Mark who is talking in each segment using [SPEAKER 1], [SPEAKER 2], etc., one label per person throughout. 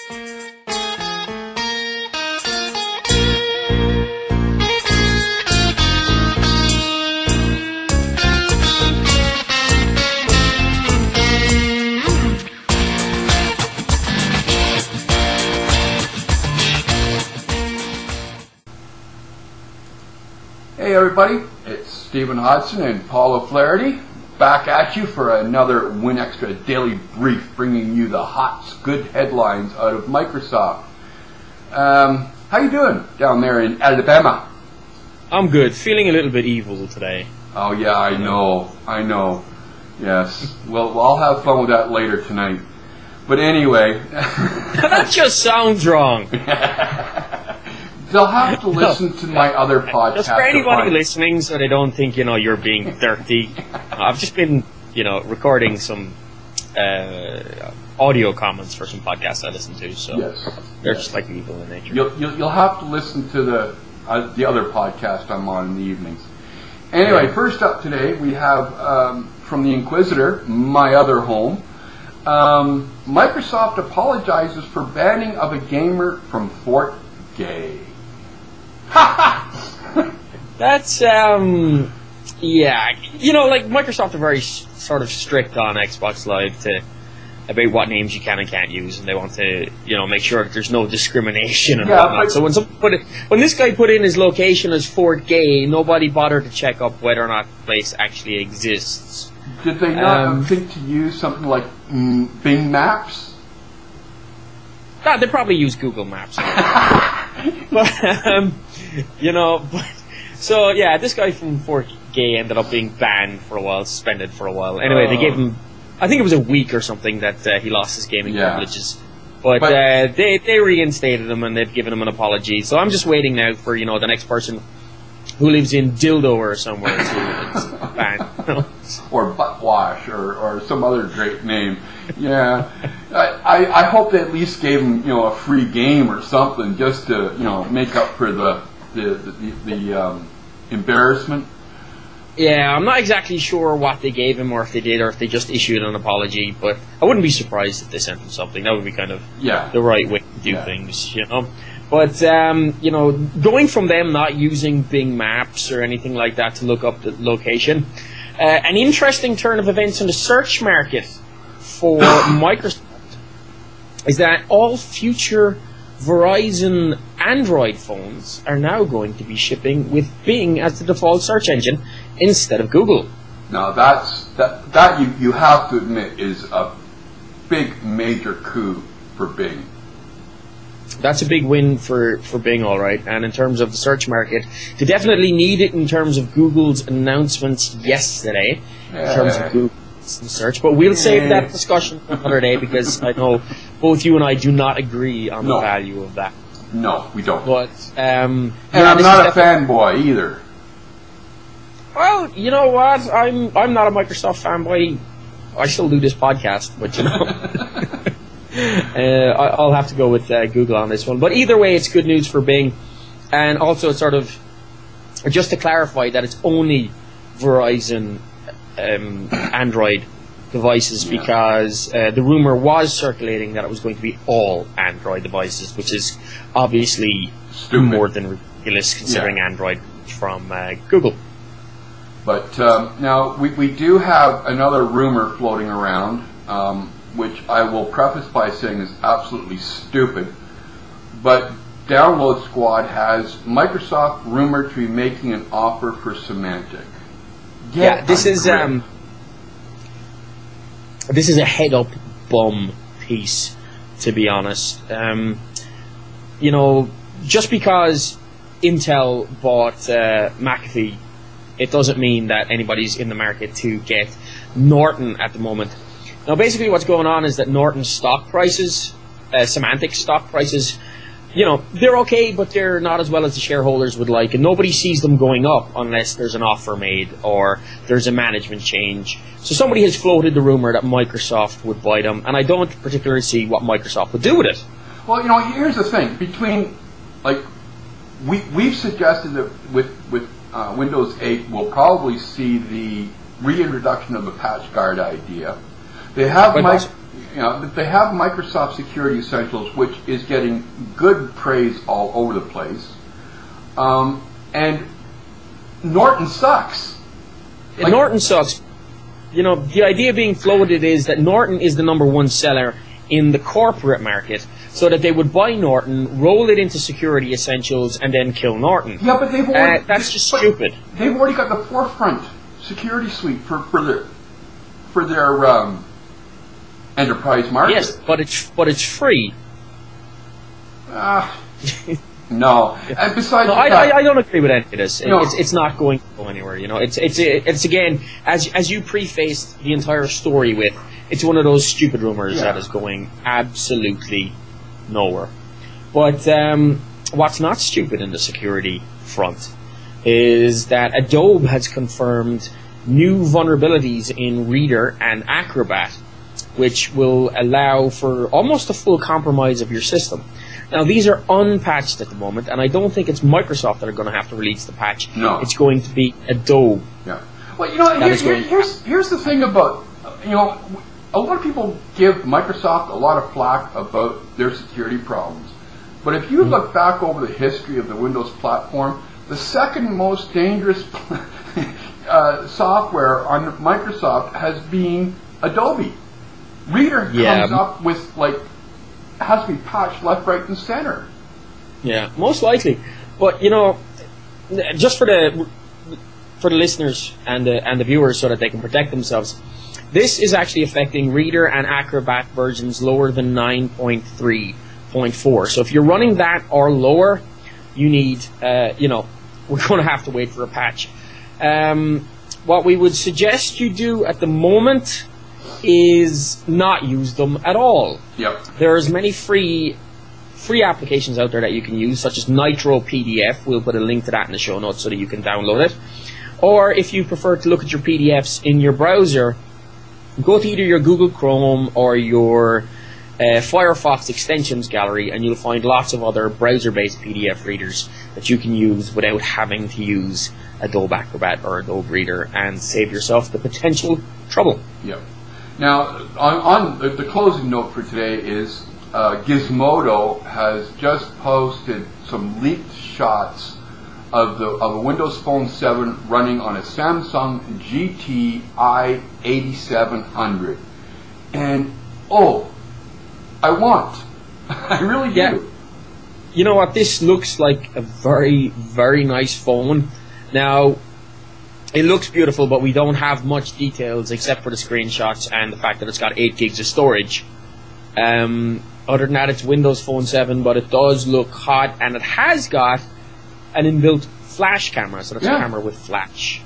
[SPEAKER 1] Hey everybody, it's Stephen Hodson and Paul O'Flaherty back at you for another WinExtra daily brief, bringing you the hot, good headlines out of Microsoft. How you doing down there in Alabama?
[SPEAKER 2] I'm good. Feeling a little bit evil today.
[SPEAKER 1] Oh yeah, I know. Yes. Well, I'll have fun with that later tonight. But anyway.
[SPEAKER 2] That just sounds wrong.
[SPEAKER 1] They'll have to listen to my other podcast.
[SPEAKER 2] Just for anybody listening, so they don't think, you're being dirty. I've just been, recording some audio comments for some podcasts I listen to, so they're just like evil in nature.
[SPEAKER 1] You'll have to listen to the other podcast I'm on in the evenings. Anyway, first up today we have from the Inquisitor, my other home. Microsoft apologizes for banning of a gamer from Fort Gay.
[SPEAKER 2] That's Microsoft are very sort of strict on Xbox Live about what names you can and can't use, and they want to make sure that there's no discrimination and whatnot. So when this guy put in his location as Fort Gay, nobody bothered to check up whether or not the place actually exists.
[SPEAKER 1] Did they not think to use something like Bing Maps?
[SPEAKER 2] No, they probably use Google Maps. So this guy from Fort Gay ended up being banned for a while, suspended for a while. Anyway, they gave him, I think it was a week or something that he lost his gaming privileges. But they reinstated him and they've given him an apology. So I'm just waiting now for the next person who lives in Dildo or somewhere to ban.
[SPEAKER 1] Or Butt Wash or some other great name. Yeah, I hope they at least gave him a free game or something just to make up for the embarrassment. Yeah,
[SPEAKER 2] I'm not exactly sure what they gave him, or if they did, or if they just issued an apology. But I wouldn't be surprised if they sent him something. That would be kind of the right way to do things, But going from them not using Bing Maps or anything like that to look up the location, an interesting turn of events in the search market for Microsoft is that all future Verizon Android phones are now going to be shipping with Bing as the default search engine instead of Google.
[SPEAKER 1] Now that you have to admit is a big major coup for Bing.
[SPEAKER 2] That's a big win for Bing, all right. And in terms of the search market, they definitely need it in terms of Google's announcements yesterday, in terms of Google search. But we'll save that discussion for another day, because I know both you and I do not agree on the value of that.
[SPEAKER 1] No, we don't.
[SPEAKER 2] But
[SPEAKER 1] and I'm not a fanboy either.
[SPEAKER 2] Well, you know what? I'm not a Microsoft fanboy. I still do this podcast, but I'll have to go with Google on this one. But either way, it's good news for Bing. And also, it's sort of, just to clarify, that it's only Verizon Android devices, because the rumor was circulating that it was going to be all Android devices, which is obviously more than ridiculous considering Android from Google.
[SPEAKER 1] But now we do have another rumor floating around, which I will preface by saying is absolutely stupid. But Download Squad has Microsoft rumored to be making an offer for Symantec.
[SPEAKER 2] This is a head-up bum piece, to be honest. Just because Intel bought McAfee, it doesn't mean that anybody's in the market to get Norton at the moment. Now, basically what's going on is that Norton's stock prices, Symantec stock prices, they're okay, but they're not as well as the shareholders would like, and nobody sees them going up unless there's an offer made or there's a management change. So somebody has floated the rumor that Microsoft would buy them, and I don't particularly see what Microsoft would do with it.
[SPEAKER 1] Well, here's the thing. We've suggested that with Windows 8, we'll probably see the reintroduction of the patch guard idea. They have they have Microsoft Security Essentials, which is getting good praise all over the place, and Norton sucks.
[SPEAKER 2] Norton sucks. The idea being floated is that Norton is the #1 seller in the corporate market, so that they would buy Norton, roll it into Security Essentials, and then kill Norton.
[SPEAKER 1] Yeah, but they've already...
[SPEAKER 2] that's just stupid.
[SPEAKER 1] They've already got the Forefront security suite for their enterprise market.
[SPEAKER 2] Yes, but it's free.
[SPEAKER 1] No, and besides,
[SPEAKER 2] I don't agree with any of this. It's not going to go anywhere. It's again, as you prefaced the entire story with, it's one of those stupid rumors that is going absolutely nowhere. But what's not stupid in the security front is that Adobe has confirmed new vulnerabilities in Reader and Acrobat, which will allow for almost a full compromise of your system. Now, these are unpatched at the moment, and I don't think it's Microsoft that are going to have to release the patch.
[SPEAKER 1] No.
[SPEAKER 2] It's going to be Adobe.
[SPEAKER 1] Yeah. Well, here's the thing about, a lot of people give Microsoft a lot of flack about their security problems. But if you look back over the history of the Windows platform, the second most dangerous software on Microsoft has been Adobe. Reader comes up with, has to be patched left, right, and center.
[SPEAKER 2] Yeah, most likely. But, just for the listeners and the viewers so that they can protect themselves, this is actually affecting Reader and Acrobat versions lower than 9.3.4. So if you're running that or lower, you need, we're going to have to wait for a patch. What we would suggest you do at the moment is not use them at all.
[SPEAKER 1] Yep.
[SPEAKER 2] There's many free applications out there that you can use, such as Nitro PDF. We'll put a link to that in the show notes so that you can download it. Or if you prefer to look at your PDFs in your browser, go to either your Google Chrome or your Firefox extensions gallery, and you'll find lots of other browser-based PDF readers that you can use without having to use Adobe Acrobat or Adobe Reader, and save yourself the potential trouble.
[SPEAKER 1] Yep. Now, on the closing note for today is Gizmodo has just posted some leaked shots of a Windows Phone 7 running on a Samsung GT i8700. And, I want. I really do.
[SPEAKER 2] Yeah. You know what? This looks like a very, very nice phone. Now, it looks beautiful, but we don't have much details except for the screenshots and the fact that it's got 8 gigs of storage. Other than that, it's Windows Phone 7, but it does look hot, and it has got an inbuilt flash camera, so that's a camera with flash.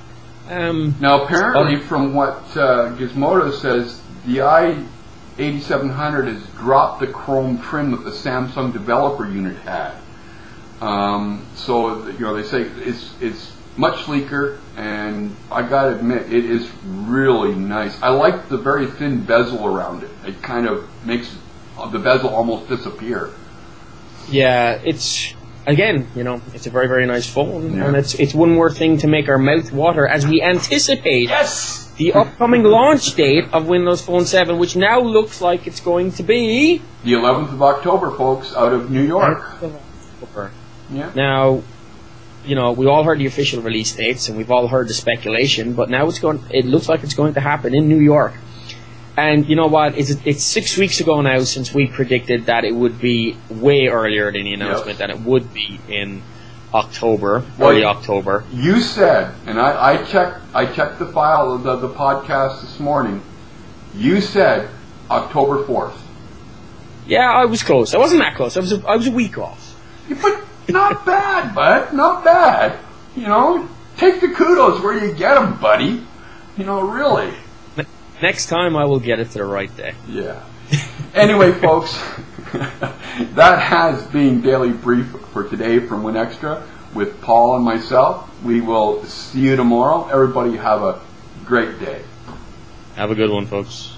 [SPEAKER 1] Now, apparently, from what Gizmodo says, the i8700 has dropped the chrome trim that the Samsung developer unit had. So, they say it's much sleeker, and I gotta admit, it is really nice. I like the very thin bezel around it. It kind of makes the bezel almost disappear.
[SPEAKER 2] Yeah, it's, again, it's a very, very nice phone, and it's one more thing to make our mouth water as we anticipate the upcoming launch date of Windows Phone 7, which now looks like it's going to be
[SPEAKER 1] the 11th of October, folks, out of New York. Yeah.
[SPEAKER 2] Now, we all heard the official release dates, and we've all heard the speculation, but now it looks like it's going to happen in New York. And you know what? It's 6 weeks ago now since we predicted that it would be way earlier than the announcement, that it would be in October, early October.
[SPEAKER 1] You said, and I checked the file of the podcast this morning, you said October 4th.
[SPEAKER 2] Yeah, I was close. I wasn't that close. I was a week off.
[SPEAKER 1] But not bad, bud. Not bad. Take the kudos where you get them, buddy. Really.
[SPEAKER 2] Next time I will get it to the right day.
[SPEAKER 1] Yeah. Anyway, folks, that has been Daily Brief for today from WinExtra with Paul and myself. We will see you tomorrow. Everybody have a great day.
[SPEAKER 2] Have a good one, folks.